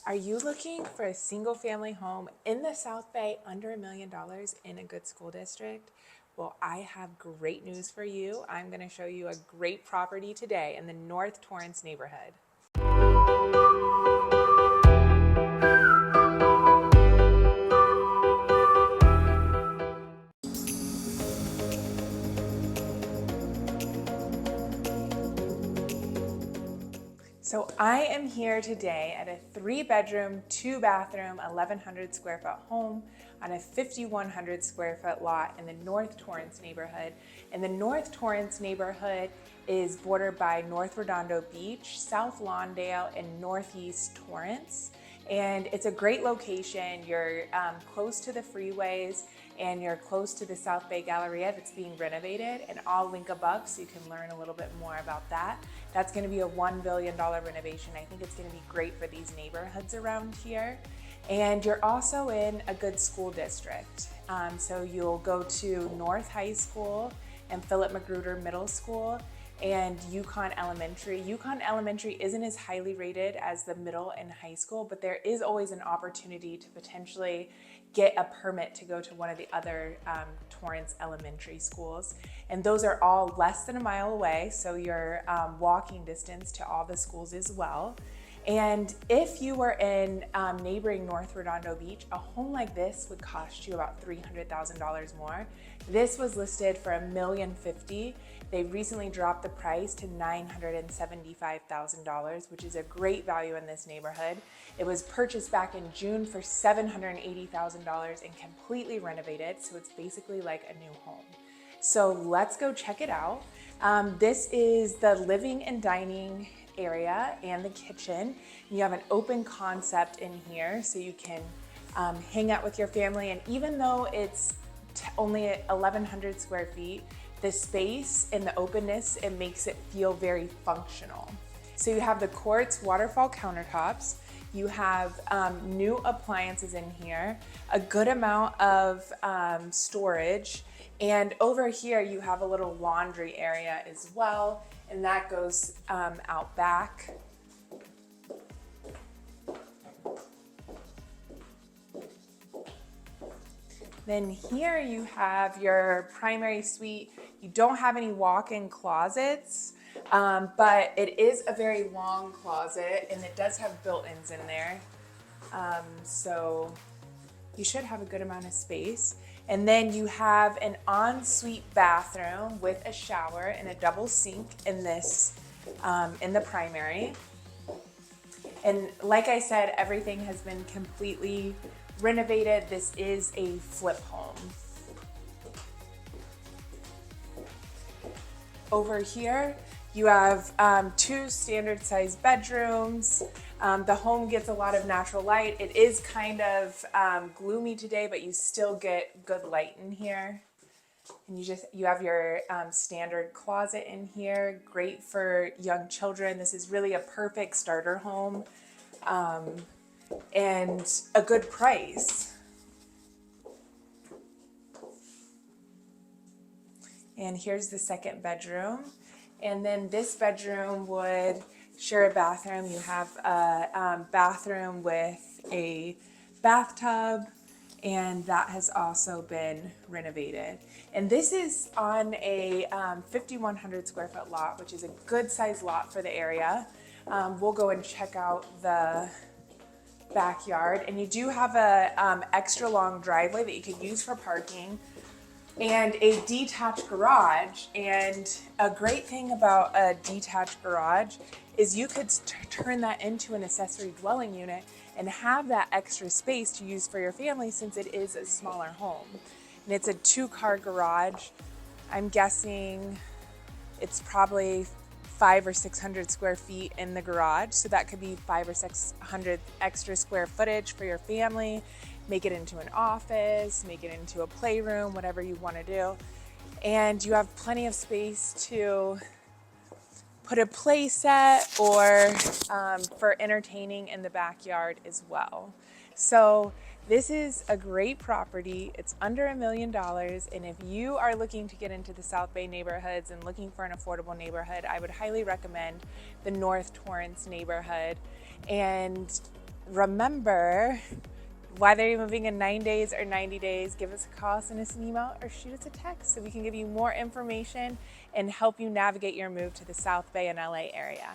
Are you looking for a single family home in the South Bay under $1 million in a good school district? Well, I have great news for you. I'm going to show you a great property today in the North Torrance neighborhood. So I am here today at a 3-bedroom, 2-bathroom, 1,100 square foot home on a 5,100 square foot lot in the North Torrance neighborhood. And the North Torrance neighborhood is bordered by North Redondo Beach, South Lawndale, and Northeast Torrance. And it's a great location. You're close to the freeways and you're close to the South Bay Galleria that's being renovated, and I'll link above so you can learn a little bit more about that. That's going to be a $1 billion renovation. I think it's going to be great for these neighborhoods around here. And you're also in a good school district. So you'll go to North High School and Philip Magruder Middle School and Yukon Elementary. Yukon Elementary isn't as highly rated as the middle and high school, but there is always an opportunity to potentially get a permit to go to one of the other Torrance elementary schools. And those are all less than a mile away, so you're walking distance to all the schools as well. And if you were in neighboring North Redondo Beach, a home like this would cost you about $300,000 more. This was listed for $1.05 million. They recently dropped the price to $975,000, which is a great value in this neighborhood. It was purchased back in June for $780,000 and completely renovated, so it's basically like a new home. So let's go check it out. This is the living and dining area and the kitchen. You have an open concept in here, so you can hang out with your family. And even though it's only 1,100 square feet, the space and the openness, it makes it feel very functional. So you have the quartz waterfall countertops. You have new appliances in here, a good amount of storage. And over here, you have a little laundry area as well, and that goes out back. Then here you have your primary suite. You don't have any walk-in closets, but it is a very long closet, and it does have built-ins in there. So you should have a good amount of space. And then you have an ensuite bathroom with a shower and a double sink in this, in the primary. And like I said, everything has been completely renovated. This is a flip home. Over here, you have 2 standard sized bedrooms. The home gets a lot of natural light. It is kind of gloomy today, but you still get good light in here. And you have your standard closet in here, great for young children. This is really a perfect starter home and a good price. And here's the second bedroom. And then this bedroom would share a bathroom. You have a bathroom with a bathtub, and that has also been renovated. And this is on a 5,100 square foot lot, which is a good size lot for the area. We'll go and check out the backyard, and you do have a extra long driveway that you could use for parking, and a detached garage. And a great thing about a detached garage is you could turn that into an accessory dwelling unit and have that extra space to use for your family, since it is a smaller home. And it's a 2-car garage. I'm guessing it's probably 500 or 600 square feet in the garage, so that could be 500 or 600 extra square footage for your family. Make it into an office, make it into a playroom, whatever you want to do. And you have plenty of space to put a play set or for entertaining in the backyard as well. So this is a great property. It's under $1 million. And if you are looking to get into the South Bay neighborhoods and looking for an affordable neighborhood, I would highly recommend the North Torrance neighborhood. And remember, whether you're moving in 9 days or 90 days, give us a call, send us an email, or shoot us a text so we can give you more information and help you navigate your move to the South Bay and LA area.